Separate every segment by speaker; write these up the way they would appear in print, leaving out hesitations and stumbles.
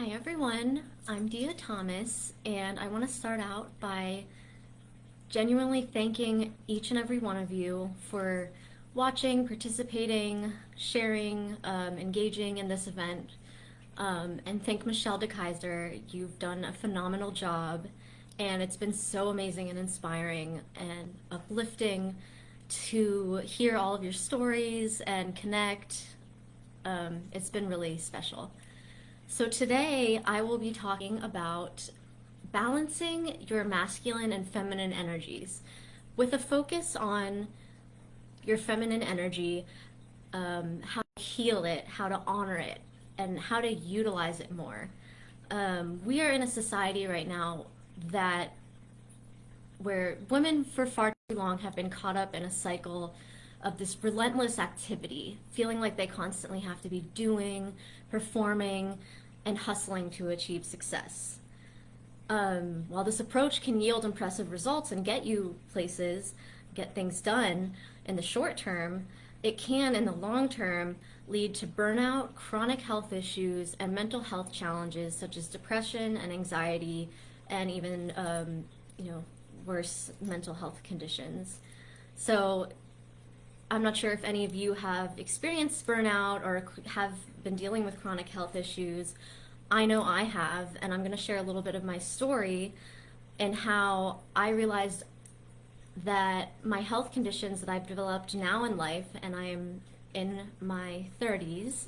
Speaker 1: Hi everyone, I'm Dia Thomas, and I want to start out by genuinely thanking each and every one of you for watching, participating, sharing, engaging in this event. And thank Michelle DeKaiser. You've done a phenomenal job, and it's been so amazing and inspiring and uplifting to hear all of your stories and connect. It's been really special. So today I will be talking about balancing your masculine and feminine energies with a focus on your feminine energy, how to heal it, how to honor it, and how to utilize it more. We are in a society right now that where women for far too long have been caught up in a cycle of this relentless activity, feeling like they constantly have to be doing, performing, and hustling to achieve success. While this approach can yield impressive results and get you places, get things done in the short term, it can, in the long term, lead to burnout, chronic health issues, and mental health challenges such as depression and anxiety, and even, worse mental health conditions. So I'm not sure if any of you have experienced burnout or have been dealing with chronic health issues. I know I have, and I'm going to share a little bit of my story and how I realized that my health conditions that I've developed now in life, and I am in my 30s,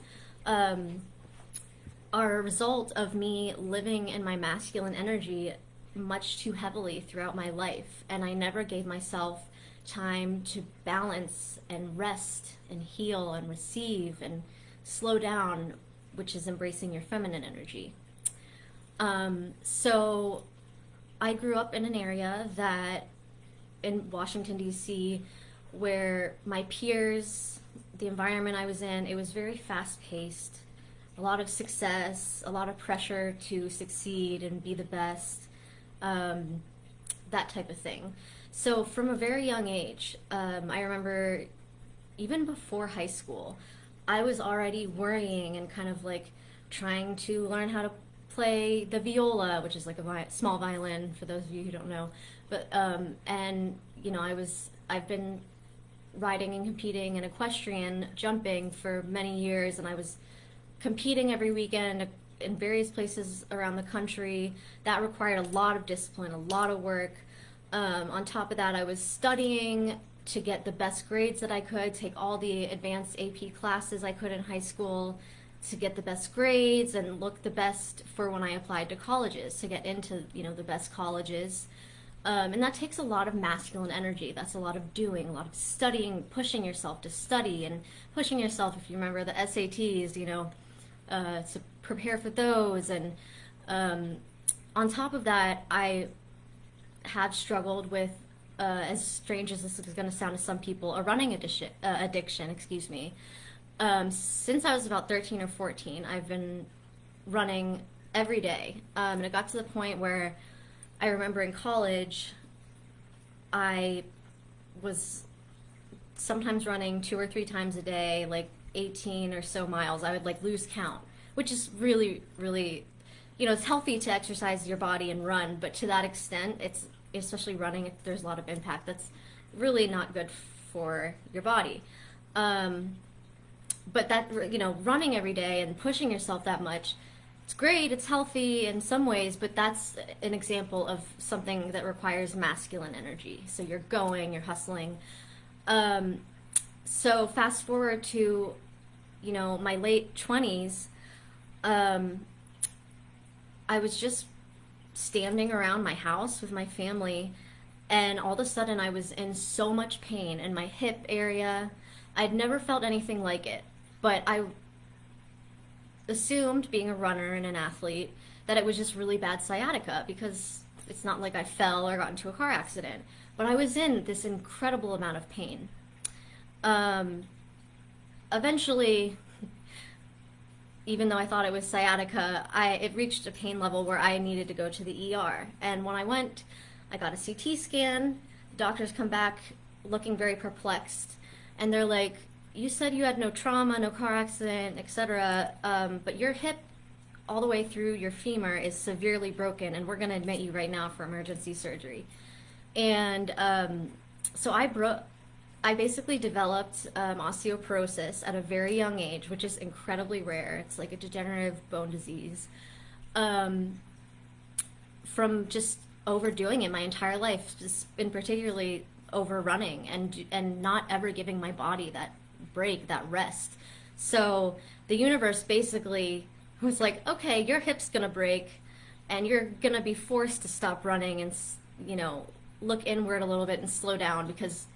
Speaker 1: are a result of me living in my masculine energy much too heavily throughout my life. And I never gave myself time to balance and rest and heal and receive and slow down, which is embracing your feminine energy. So I grew up in an area that in Washington, D.C., where my peers, the environment I was in, it was very fast paced. A lot of success, a lot of pressure to succeed and be the best, that type of thing. So from a very young age, I remember even before high school, I was already worrying and kind of like trying to learn how to play the viola, which is like a small violin for those of you who don't know. But and you know, I've been riding and competing in equestrian jumping for many years, and I was competing every weekend in various places around the country. That required a lot of discipline, a lot of work. On top of that, I was studying to get the best grades that I could, take all the advanced AP classes I could in high school to get the best grades and look the best for when I applied to colleges, to get into, the best colleges. And that takes a lot of masculine energy. That's a lot of doing, a lot of studying, pushing yourself to study and pushing yourself, if you remember the SATs, to prepare for those. And on top of that, I have struggled with, as strange as this is going to sound to some people, a running addiction, excuse me. Since I was about 13 or 14, I've been running every day. And it got to the point where I remember in college, I was sometimes running 2 or 3 times a day, like 18 or so miles. I would like lose count, which is really, really, it's healthy to exercise your body and run, but to that extent, it's especially running, there's a lot of impact. That's really not good for your body. But that, running every day and pushing yourself that much, it's great, it's healthy in some ways, but that's an example of something that requires masculine energy. So you're going, you're hustling. So fast forward to, my late 20s, I was just standing around my house with my family, and all of a sudden I was in so much pain in my hip area. I'd never felt anything like it, but I assumed, being a runner and an athlete, that it was just really bad sciatica, because it's not like I fell or got into a car accident. But I was in this incredible amount of pain. Eventually, even though I thought it was sciatica, it reached a pain level where I needed to go to the ER. And when I went, I got a CT scan. The doctors come back looking very perplexed, and they're like, "You said you had no trauma, no car accident, etc., but your hip all the way through your femur is severely broken, and we're going to admit you right now for emergency surgery. And so I basically developed osteoporosis at a very young age, which is incredibly rare. It's like a degenerative bone disease. From just overdoing it my entire life, just been particularly overrunning and not ever giving my body that break, that rest. So the universe basically was like, okay, your hip's gonna break, and you're gonna be forced to stop running and look inward a little bit and slow down because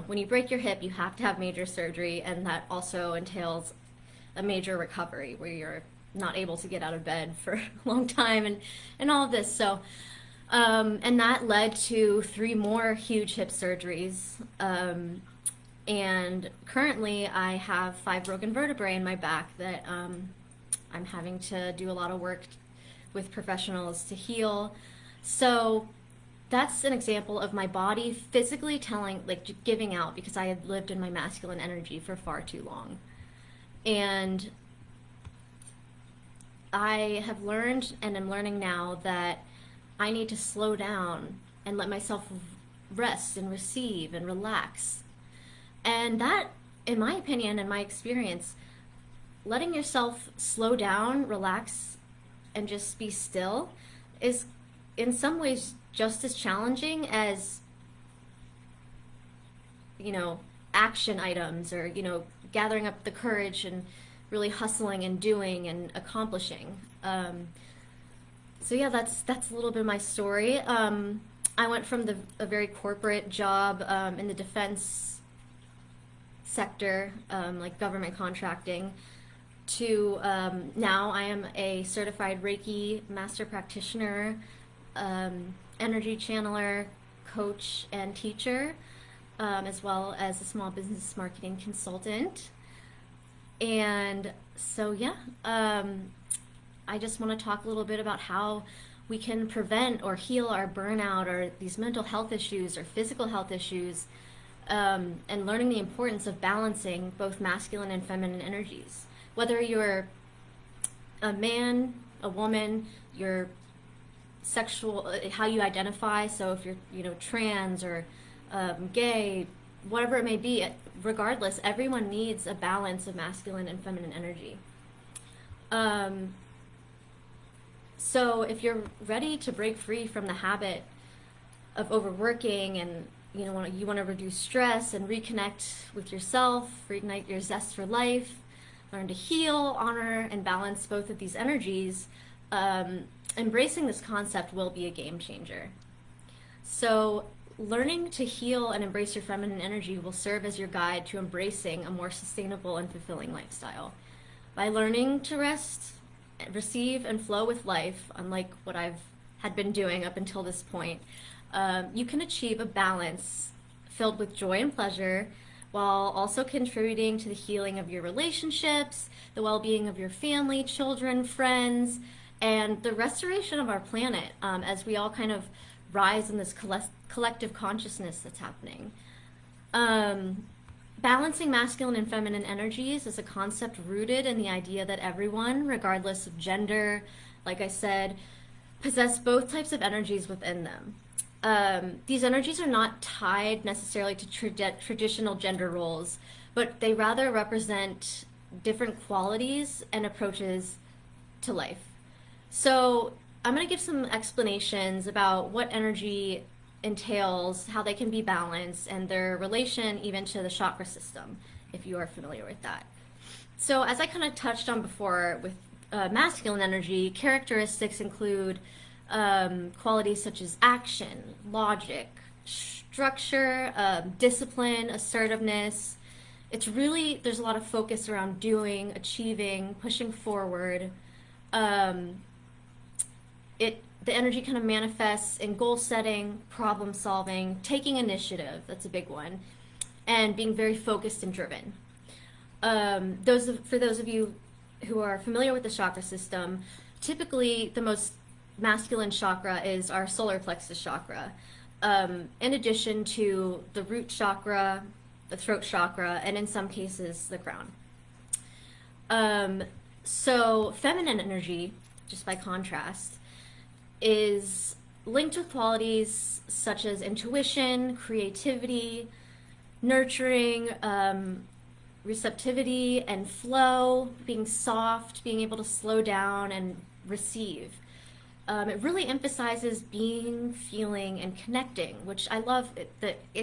Speaker 1: when you break your hip, you have to have major surgery, and that also entails a major recovery where you're not able to get out of bed for a long time and all of this. So, and that led to 3 more huge hip surgeries. And currently I have 5 broken vertebrae in my back that I'm having to do a lot of work with professionals to heal. So that's an example of my body physically telling, like giving out, because I had lived in my masculine energy for far too long. And I have learned and am learning now that I need to slow down and let myself rest and receive and relax. And that, in my opinion and my experience, letting yourself slow down, relax, and just be still is in some ways just as challenging as, action items or, gathering up the courage and really hustling and doing and accomplishing. So yeah, that's a little bit of my story. I went from a very corporate job in the defense sector, like government contracting, to now I am a certified Reiki master practitioner, energy channeler, coach, and teacher, as well as a small business marketing consultant. And so, yeah, I just want to talk a little bit about how we can prevent or heal our burnout or these mental health issues or physical health issues, and learning the importance of balancing both masculine and feminine energies. Whether you're a man, a woman, your sexual, how you identify, so if you're, trans or gay, whatever it may be, regardless, everyone needs a balance of masculine and feminine energy. So if you're ready to break free from the habit of overworking and you want to reduce stress and reconnect with yourself, reignite your zest for life, learn to heal, honor, and balance both of these energies, embracing this concept will be a game changer. So learning to heal and embrace your feminine energy will serve as your guide to embracing a more sustainable and fulfilling lifestyle. By learning to rest, receive, and flow with life, unlike what I've had been doing up until this point, you can achieve a balance filled with joy and pleasure while also contributing to the healing of your relationships, the well-being of your family, children, friends, and the restoration of our planet, as we all kind of rise in this collective consciousness that's happening. Balancing masculine and feminine energies is a concept rooted in the idea that everyone, regardless of gender, like I said, possess both types of energies within them. These energies are not tied necessarily to traditional gender roles, but they rather represent different qualities and approaches to life. So I'm going to give some explanations about what energy entails, how they can be balanced, and their relation even to the chakra system, if you are familiar with that. So as I kind of touched on before with masculine energy, characteristics include qualities such as action, logic, structure, discipline, assertiveness. It's really, there's a lot of focus around doing, achieving, pushing forward. The energy kind of manifests in goal setting, problem solving, taking initiative, that's a big one, and being very focused and driven. For those of you who are familiar with the chakra system, typically the most masculine chakra is our solar plexus chakra, in addition to the root chakra, the throat chakra, and in some cases the crown. So feminine energy, just by contrast, is linked with qualities such as intuition, creativity, nurturing, receptivity, and flow, being soft, being able to slow down and receive. It really emphasizes being, feeling, and connecting, which I love.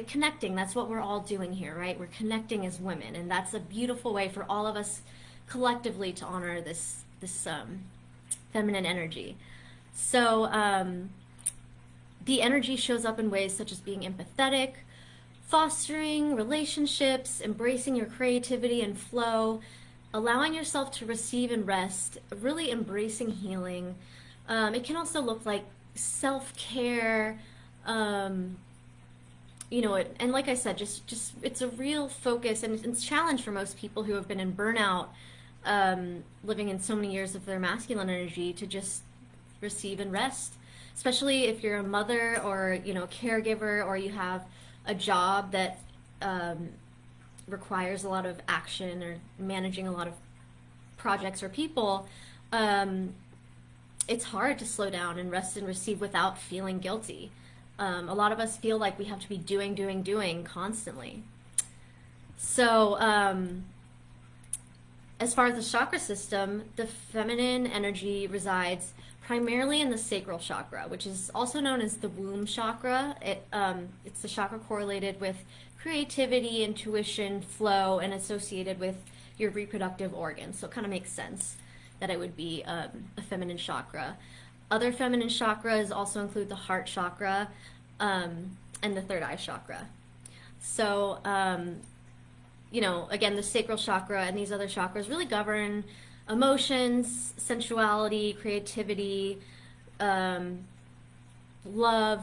Speaker 1: Connecting, that's what we're all doing here, right? We're connecting as women, and that's a beautiful way for all of us collectively to honor this feminine energy. So the energy shows up in ways such as being empathetic, fostering relationships, embracing your creativity and flow, allowing yourself to receive and rest, really embracing healing. It can also look like self-care, and like I said, just it's a real focus, and it's a challenge for most people who have been in burnout, living in so many years of their masculine energy, to just receive and rest, especially if you're a mother or caregiver, or you have a job that requires a lot of action or managing a lot of projects or people. It's hard to slow down and rest and receive without feeling guilty. A lot of us feel like we have to be doing constantly. So as far as the chakra system, the feminine energy resides primarily in the sacral chakra, which is also known as the womb chakra. It's the chakra correlated with creativity, intuition, flow, and associated with your reproductive organs. So it kind of makes sense that it would be a feminine chakra. Other feminine chakras also include the heart chakra and the third eye chakra. So, again, the sacral chakra and these other chakras really govern emotions, sensuality, creativity, love,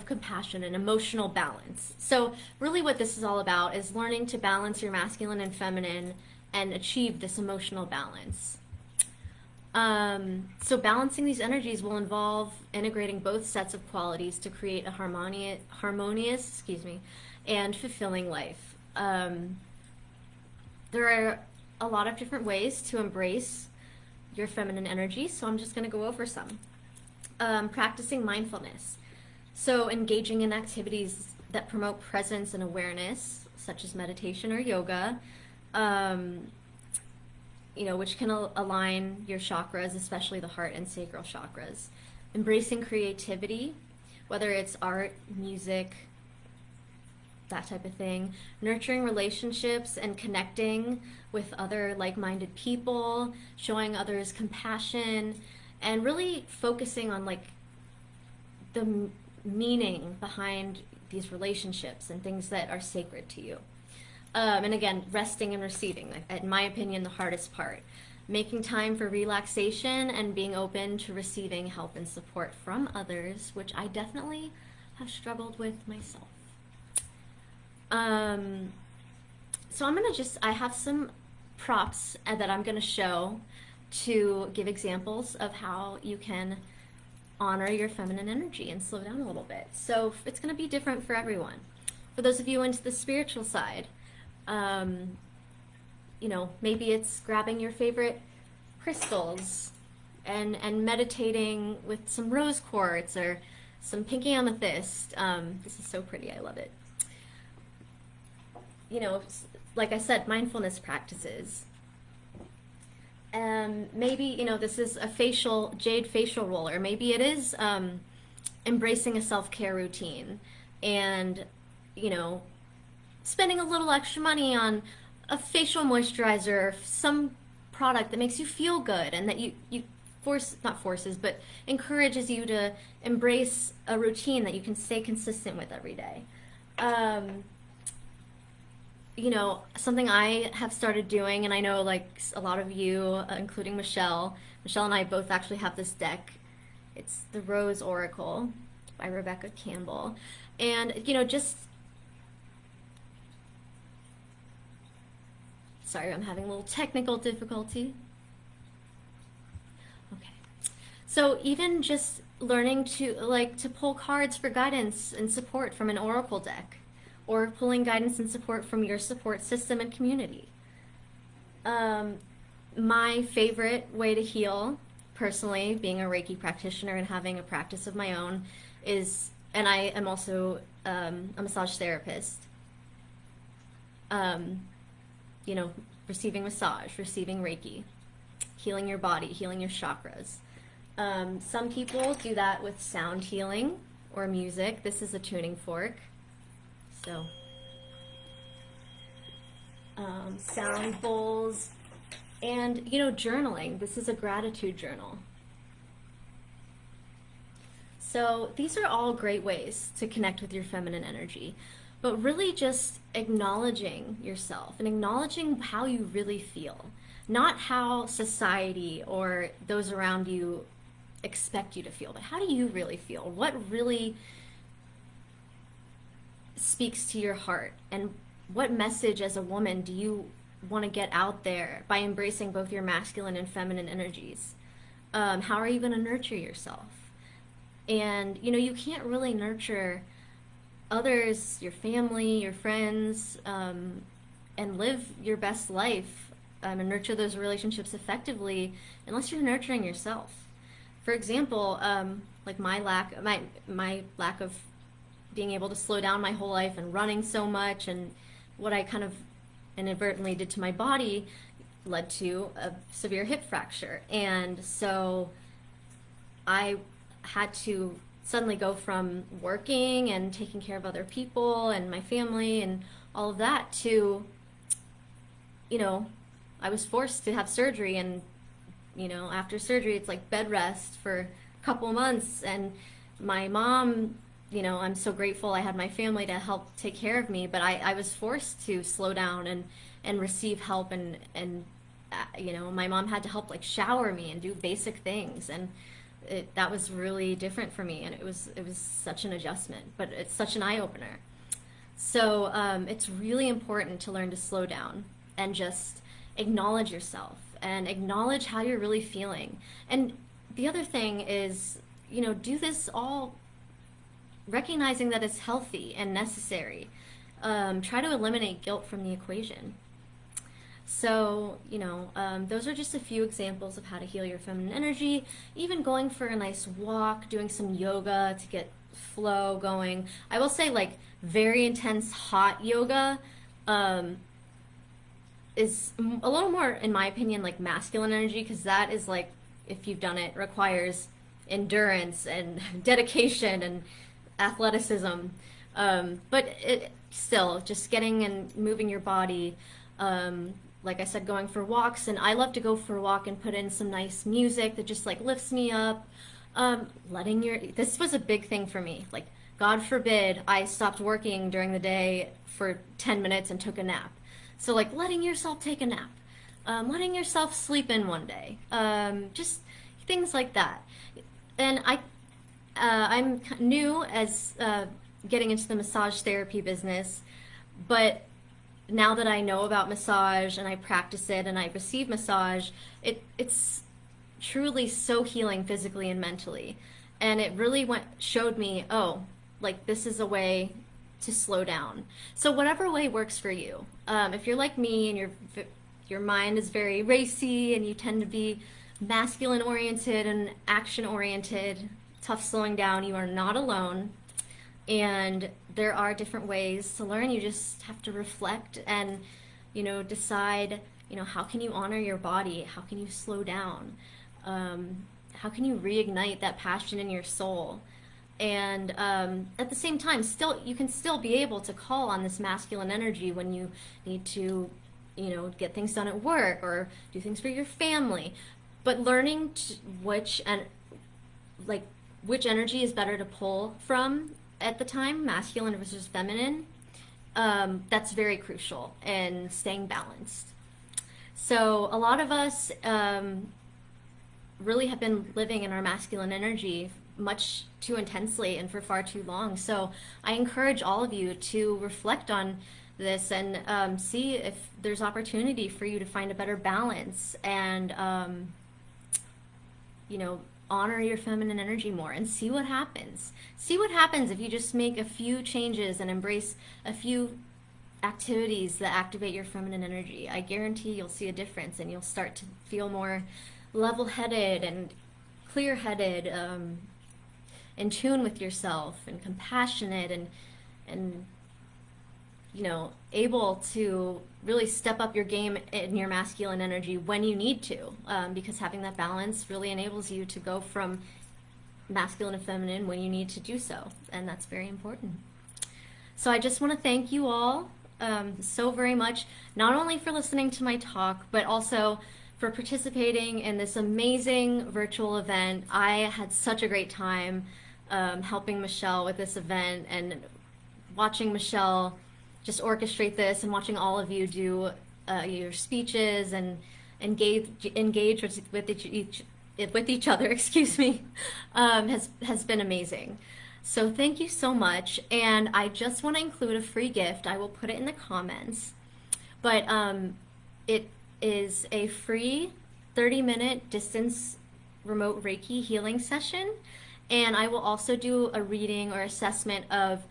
Speaker 1: compassion, and emotional balance. So really what this is all about is learning to balance your masculine and feminine and achieve this emotional balance. So balancing these energies will involve integrating both sets of qualities to create a harmonious, and fulfilling life. There are a lot of different ways to embrace your feminine energy, so I'm just going to go over some. Practicing mindfulness. So engaging in activities that promote presence and awareness, such as meditation or yoga, which can align your chakras, especially the heart and sacral chakras. Embracing creativity, whether it's art, music, that type of thing. Nurturing relationships and connecting with other like-minded people, showing others compassion, and really focusing on the meaning behind these relationships and things that are sacred to you. And again, resting and receiving, in my opinion, the hardest part. Making time for relaxation and being open to receiving help and support from others, which I definitely have struggled with myself. So I have some props that I'm going to show to give examples of how you can honor your feminine energy and slow down a little bit. So it's going to be different for everyone. For those of you into the spiritual side, maybe it's grabbing your favorite crystals and meditating with some rose quartz or some pinky amethyst. This is so pretty. I love it. Like I said, mindfulness practices. Maybe, this is a jade facial roller. Maybe it is embracing a self-care routine and, spending a little extra money on a facial moisturizer, some product that makes you feel good and that you encourages you to embrace a routine that you can stay consistent with every day. Something I have started doing, and I know a lot of you, including Michelle and I both actually have this deck. It's the Rose Oracle by Rebecca Campbell. And, sorry, I'm having a little technical difficulty. Okay. So even just learning to pull cards for guidance and support from an oracle deck, or pulling guidance and support from your support system and community. My favorite way to heal, personally, being a Reiki practitioner and having a practice of my own, is, and I am also a massage therapist. Um, you know, receiving massage, receiving Reiki, healing your body, healing your chakras. Some people do that with sound healing or music. This is a tuning fork. So, sound bowls, and, journaling. This is a gratitude journal. So these are all great ways to connect with your feminine energy, but really just acknowledging yourself and acknowledging how you really feel, not how society or those around you expect you to feel, but how do you really feel? What really speaks to your heart, and what message as a woman do you want to get out there by embracing both your masculine and feminine energies? How are you going to nurture yourself? And you can't really nurture others, your family, your friends, and live your best life, and nurture those relationships effectively unless you're nurturing yourself. For example, like my lack of being able to slow down my whole life and running so much, and what I kind of inadvertently did to my body led to a severe hip fracture. And so I had to suddenly go from working and taking care of other people and my family and all of that to, I was forced to have surgery. And, after surgery, it's like bed rest for a couple of months. And my mom, I'm so grateful I had my family to help take care of me, but I was forced to slow down and receive help. And my mom had to help like shower me and do basic things. And that was really different for me, and it was such an adjustment, but it's such an eye opener. So it's really important to learn to slow down and just acknowledge yourself and acknowledge how you're really feeling. And the other thing is, do this all recognizing that it's healthy and necessary. Try to eliminate guilt from the equation. So, those are just a few examples of how to heal your feminine energy. Even going for a nice walk, doing some yoga to get flow going. I will say, like, very intense hot yoga is a little more, in my opinion, like masculine energy, because that is like, if you've done it, requires endurance and dedication and athleticism. But it still, just getting and moving your body. Like I said, going for walks, and I love to go for a walk and put in some nice music that just like lifts me up. This was a big thing for me. Like, God forbid I stopped working during the day for 10 minutes and took a nap. So like letting yourself take a nap, letting yourself sleep in one day, just things like that. And I'm new as getting into the massage therapy business, but now that I know about massage and I practice it and I receive massage, it's truly so healing physically and mentally. And it really showed me, oh, like this is a way to slow down. So whatever way works for you. If you're like me and your mind is very racy and you tend to be masculine oriented and action oriented, tough slowing down, you are not alone. And there are different ways to learn. You just have to reflect and, decide, how can you honor your body? How can you slow down? How can you reignite that passion in your soul? And at the same time, you can still be able to call on this masculine energy when you need to, get things done at work or do things for your family. But learning which energy is better to pull from at the time, masculine versus feminine, that's very crucial in staying balanced. So a lot of us really have been living in our masculine energy much too intensely and for far too long. So I encourage all of you to reflect on this and see if there's opportunity for you to find a better balance and, honor your feminine energy more and see what happens. See what happens if you just make a few changes and embrace a few activities that activate your feminine energy. I guarantee you'll see a difference and you'll start to feel more level-headed and clear-headed, in tune with yourself and compassionate and able to really step up your game in your masculine energy when you need to, because having that balance really enables you to go from masculine and feminine when you need to do so, and that's very important. So I just want to thank you all so very much, not only for listening to my talk, but also for participating in this amazing virtual event. I had such a great time helping Michelle with this event, and watching Michelle just orchestrate this, and watching all of you do your speeches and engage with each other, excuse me, has been amazing. So thank you so much, and I just want to include a free gift. I will put it in the comments, but it is a free 30-minute distance remote Reiki healing session, and I will also do a reading or assessment of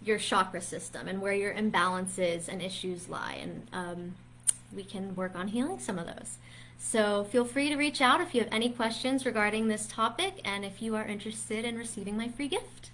Speaker 1: your chakra system and where your imbalances and issues lie, and we can work on healing some of those. So feel free to reach out if you have any questions regarding this topic and if you are interested in receiving my free gift.